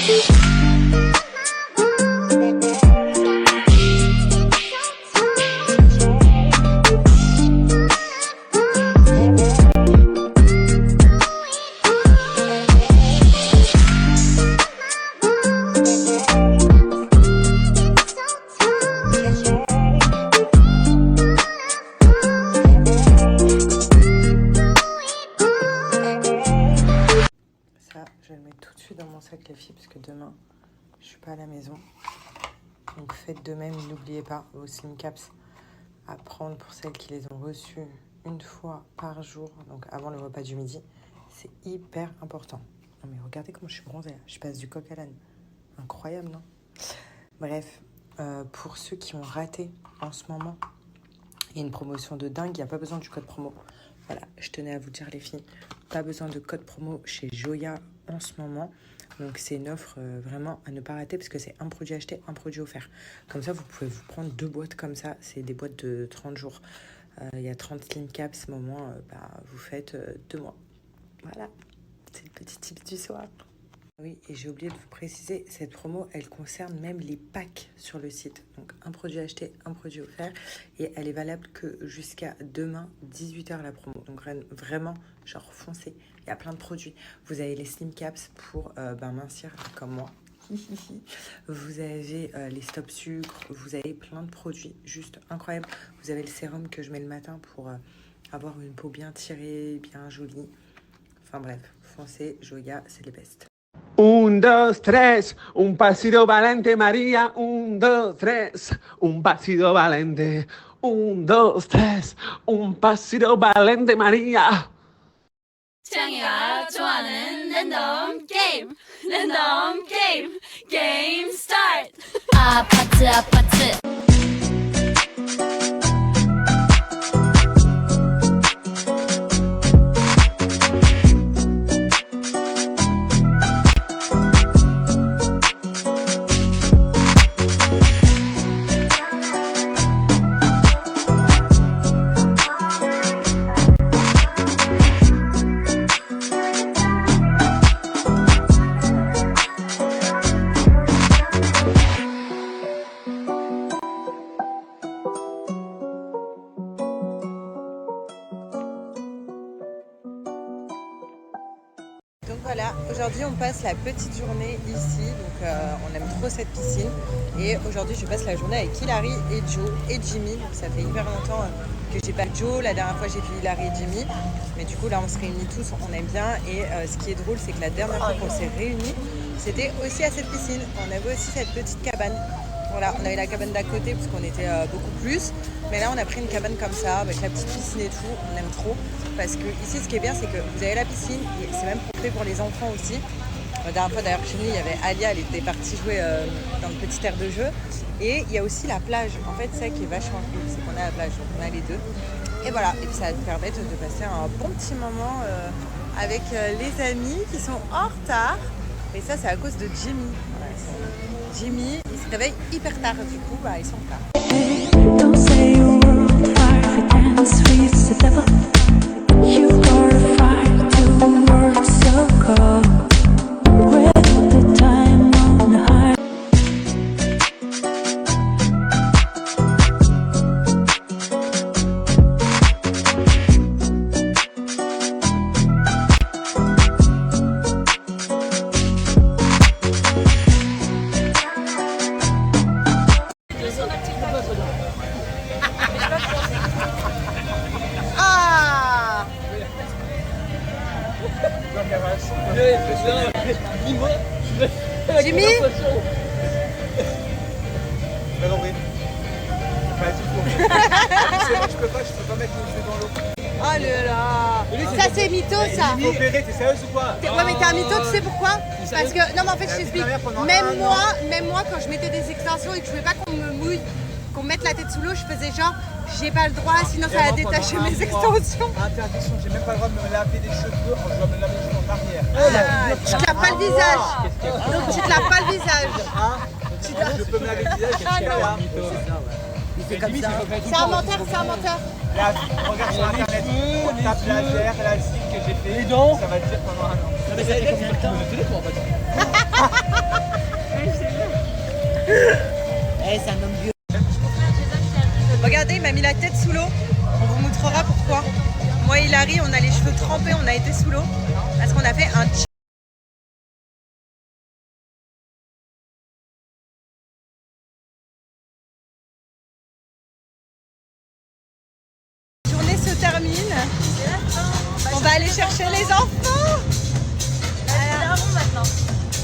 Je vais le mettre tout de suite dans mon sac les filles parce que demain je suis pas à la maison. Donc faites de même, n'oubliez pas vos slim caps à prendre pour celles qui les ont reçues une fois par jour, donc avant le repas du midi. C'est hyper important. Non mais regardez comment je suis bronzée, je passe du coq à l'âne. Incroyable, non? Bref, pour ceux qui ont raté en ce moment, il y a une promotion de dingue, il n'y a pas besoin du code promo. Voilà, je tenais à vous dire les filles, pas besoin de code promo chez Joya en ce moment. Donc c'est une offre vraiment à ne pas rater parce que c'est un produit acheté, un produit offert. Comme ça, vous pouvez vous prendre 2 boîtes comme ça. C'est des boîtes de 30 jours. Il y a 30 slim caps, ce moment, vous faites 2 mois. Voilà, c'est le petit tip du soir. Oui, et j'ai oublié de vous préciser, cette promo, elle concerne même les packs sur le site. Donc, un produit acheté, un produit offert. Et elle est valable que jusqu'à demain, 18h la promo. Donc, vraiment, genre, foncez. Il y a plein de produits. Vous avez les slim caps pour mincir comme moi. Vous avez les stop sucre. Vous avez plein de produits juste incroyables. Vous avez le sérum que je mets le matin pour avoir une peau bien tirée, bien jolie. Enfin bref, foncez, Joya, c'est les best. 1, 2, 3, un pasito valente María, 1, 2, 3, un pasito valente, 1, 2, 3, un pasito valente María. 태양이가 좋아하는 랜덤 게임, 랜덤 게임, 게임 스타트. 아파트 아파트. Donc voilà, aujourd'hui on passe la petite journée ici, donc on aime trop cette piscine. Et aujourd'hui je passe la journée avec Hilary et Joe et Jimmy. Donc ça fait hyper longtemps que j'ai pas Joe, la dernière fois j'ai fait Hilary et Jimmy. Mais du coup là on se réunit tous, on aime bien. Et ce qui est drôle c'est que la dernière fois qu'on s'est réunis, c'était aussi à cette piscine. On avait aussi cette petite cabane. Voilà, on avait la cabane d'à côté parce qu'on était beaucoup plus. Mais là on a pris une cabane comme ça, avec la petite piscine et tout, on aime trop. Parce que ici ce qui est bien c'est que vous avez la piscine, et c'est même fait pour les enfants aussi. La dernière fois d'ailleurs chez nous il y avait Alia, elle était partie jouer dans le petit aire de jeu. Et il y a aussi la plage, en fait c'est ça qui est vachement cool, c'est qu'on a la plage, donc on a les deux. Et voilà, et puis ça va nous permettre de passer un bon petit moment avec les amis qui sont en retard. Et ça c'est à cause de Jimmy. Voilà, Jimmy, il se réveille hyper tard, du coup ils sont en retard. Don't say you were fire if you dance with the devil. You are a fire to words so cold. With the time on the high. Jimmy, Mais non, oui. Pas du tout. C'est bon, je peux pas mettre les yeux dans l'eau. oh là là, ça c'est mytho ça. Il faut opérer, t'es sérieuse ou quoi? Ouais mais t'es un mytho, tu sais pourquoi? Parce que, non mais en fait je t'explique, même moi quand je mettais des extensions et que je voulais pas qu'on me mouille, qu'on me mette la tête sous l'eau, je faisais genre, j'ai pas le droit sinon ça va détacher mes extensions. Interdiction, j'ai même pas le droit de me laver les cheveux, je dois me laver les cheveux en arrière. Tu te laves pas le visage, donc tu te laves pas le visage. Je peux me laver le visage, Ah je non. C'est comme ça. C'est un menteur, c'est un menteur. Là, regarde sur internet, tape laser, la cible que j'ai fait, ça va te dire pendant un an. Non mais ça fait combien de temps? c'est un homme vieux. Regardez, il m'a mis la tête sous l'eau. On vous montrera pourquoi. Moi et Larry, on a les cheveux trempés, on a été sous l'eau parce qu'on a fait un La journée se termine. On va aller chercher les enfants.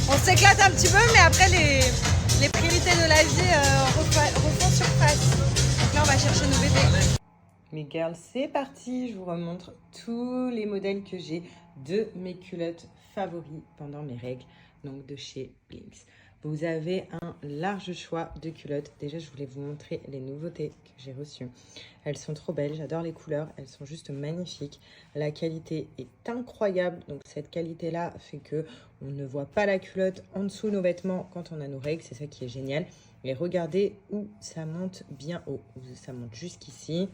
On s'éclate un petit peu, mais après les priorités de la vie refont surface. Donc là, on va chercher nos bébés. Mes girls, c'est parti. Je vous remontre tous les modèles que j'ai de mes culottes favoris pendant mes règles, donc de chez Blinks. Vous avez un large choix de culottes. Déjà, je voulais vous montrer les nouveautés que j'ai reçues. Elles sont trop belles, j'adore les couleurs, elles sont juste magnifiques. La qualité est incroyable, donc cette qualité-là fait que on ne voit pas la culotte en dessous de nos vêtements quand on a nos règles, c'est ça qui est génial. Et regardez où ça monte bien haut, ça monte jusqu'ici.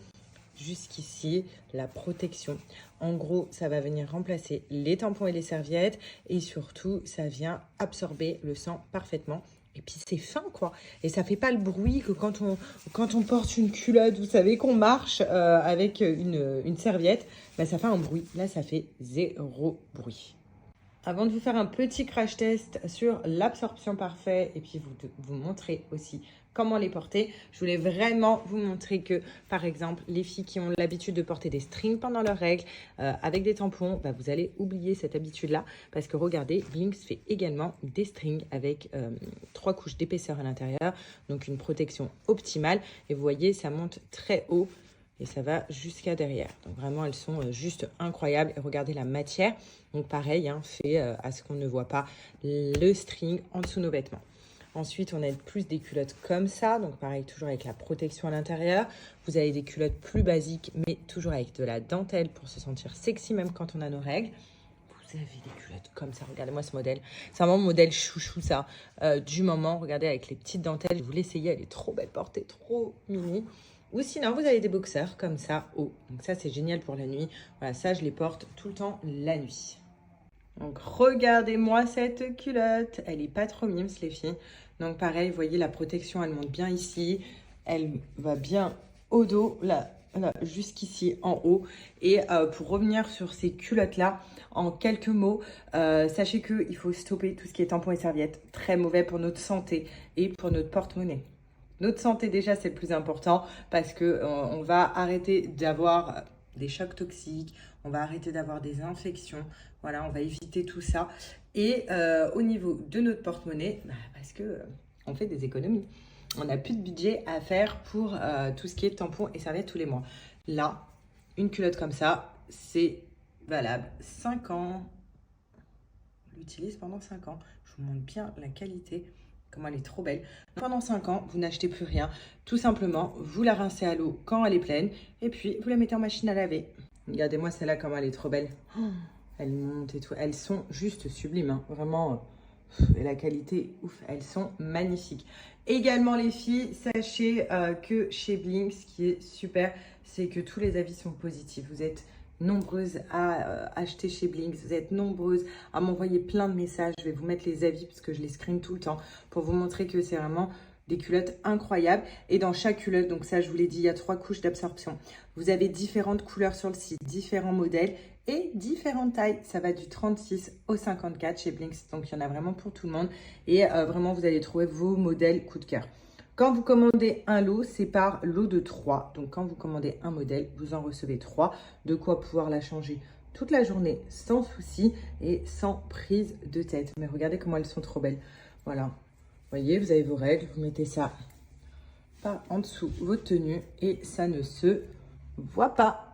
Jusqu'ici, la protection. En gros, ça va venir remplacer les tampons et les serviettes et surtout, ça vient absorber le sang parfaitement. Et puis, c'est fin, quoi. Et ça fait pas le bruit que quand on porte une culotte, vous savez, qu'on marche avec une serviette, bah, ça fait un bruit. Là, ça fait 0 bruit. Avant de vous faire un petit crash test sur l'absorption parfaite et puis vous montrer aussi comment les porter, je voulais vraiment vous montrer que, par exemple, les filles qui ont l'habitude de porter des strings pendant leurs règles avec des tampons, bah, vous allez oublier cette habitude-là parce que regardez, Blinks fait également des strings avec 3 couches d'épaisseur à l'intérieur, donc une protection optimale. Et vous voyez, ça monte très haut. Et ça va jusqu'à derrière. Donc vraiment, elles sont juste incroyables. Et regardez la matière. Donc pareil, hein, fait à ce qu'on ne voit pas le string en dessous de nos vêtements. Ensuite, on a plus des culottes comme ça. Donc pareil, toujours avec la protection à l'intérieur. Vous avez des culottes plus basiques, mais toujours avec de la dentelle pour se sentir sexy même quand on a nos règles. Vous avez des culottes comme ça. Regardez-moi ce modèle. C'est vraiment mon modèle chouchou, ça, du moment. Regardez, avec les petites dentelles. Vous l'essayez, elle est trop belle portée, trop mini. Ou sinon, vous avez des boxers comme ça haut. Donc ça, c'est génial pour la nuit. Voilà, ça, je les porte tout le temps la nuit. Donc, regardez-moi cette culotte. Elle est pas trop mimes, les filles. Donc, pareil, vous voyez, la protection, elle monte bien ici. Elle va bien au dos, là jusqu'ici, en haut. Et pour revenir sur ces culottes-là, en quelques mots, sachez qu'il faut stopper tout ce qui est tampons et serviettes. Très mauvais pour notre santé et pour notre porte-monnaie. Notre santé, déjà, c'est le plus important parce qu'on va arrêter d'avoir des chocs toxiques, on va arrêter d'avoir des infections. Voilà, on va éviter tout ça. Et au niveau de notre porte-monnaie, bah, parce qu'on fait des économies. On n'a plus de budget à faire pour tout ce qui est tampons et serviettes tous les mois. Là, une culotte comme ça, c'est valable 5 ans. On l'utilise pendant 5 ans. Je vous montre bien la qualité. Comment elle est trop belle. Pendant 5 ans, vous n'achetez plus rien. Tout simplement, vous la rincez à l'eau quand elle est pleine. Et puis, vous la mettez en machine à laver. Regardez-moi celle-là, comment elle est trop belle. Oh, elle monte et tout. Elles sont juste sublimes. Hein. Vraiment, et la qualité, ouf. Elles sont magnifiques. Également, les filles, sachez que chez Blinks, ce qui est super, c'est que tous les avis sont positifs. Vous êtes nombreuses à acheter chez Blinks, vous êtes nombreuses à m'envoyer plein de messages. Je vais vous mettre les avis parce que je les screen tout le temps pour vous montrer que c'est vraiment des culottes incroyables. Et dans chaque culotte, donc ça je vous l'ai dit, il y a 3 couches d'absorption. Vous avez différentes couleurs sur le site, différents modèles et différentes tailles. Ça va du 36 au 54 chez Blinks, donc il y en a vraiment pour tout le monde. Et vraiment, vous allez trouver vos modèles coup de cœur. Quand vous commandez un lot, c'est par lot de 3. Donc, quand vous commandez un modèle, vous en recevez 3. De quoi pouvoir la changer toute la journée sans souci et sans prise de tête. Mais regardez comment elles sont trop belles. Voilà. Vous voyez, vous avez vos règles. Vous mettez ça par en dessous votre tenue et ça ne se voit pas.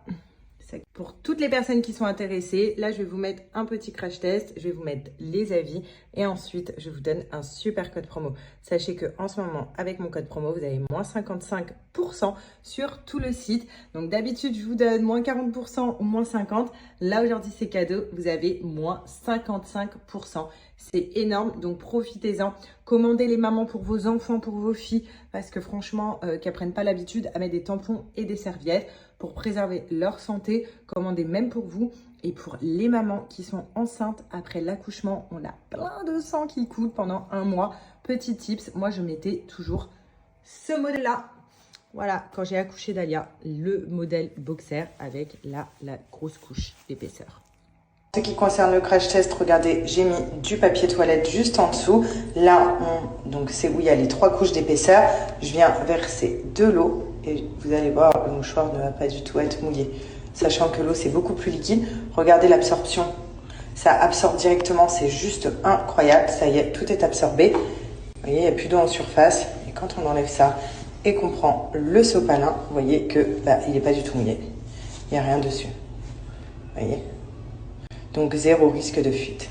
Pour toutes les personnes qui sont intéressées, là, je vais vous mettre un petit crash test. Je vais vous mettre les avis et ensuite, je vous donne un super code promo. Sachez qu'en ce moment, avec mon code promo, vous avez moins 55% sur tout le site. Donc, d'habitude, je vous donne moins 40% ou moins 50%. Là, aujourd'hui, c'est cadeau. Vous avez moins 55%. C'est énorme. Donc, profitez-en Commandez les mamans pour vos enfants, pour vos filles, parce que franchement, qu'elles prennent pas l'habitude à mettre des tampons et des serviettes pour préserver leur santé. Commandez même pour vous. Et pour les mamans qui sont enceintes après l'accouchement, on a plein de sang qui coule pendant un mois. Petit tips, moi je mettais toujours ce modèle-là. Voilà, quand j'ai accouché d'Alia, le modèle boxer avec la grosse couche d'épaisseur. En ce qui concerne le crash test, regardez, j'ai mis du papier toilette juste en dessous. Là, donc c'est où il y a les 3 couches d'épaisseur. Je viens verser de l'eau et vous allez voir, le mouchoir ne va pas du tout être mouillé. Sachant que l'eau, c'est beaucoup plus liquide. Regardez l'absorption. Ça absorbe directement, c'est juste incroyable. Ça y est, tout est absorbé. Vous voyez, il n'y a plus d'eau en surface. Et quand on enlève ça et qu'on prend le sopalin, vous voyez que il n'est pas du tout mouillé. Il n'y a rien dessus. Vous voyez ? Donc, 0 risque de fuite.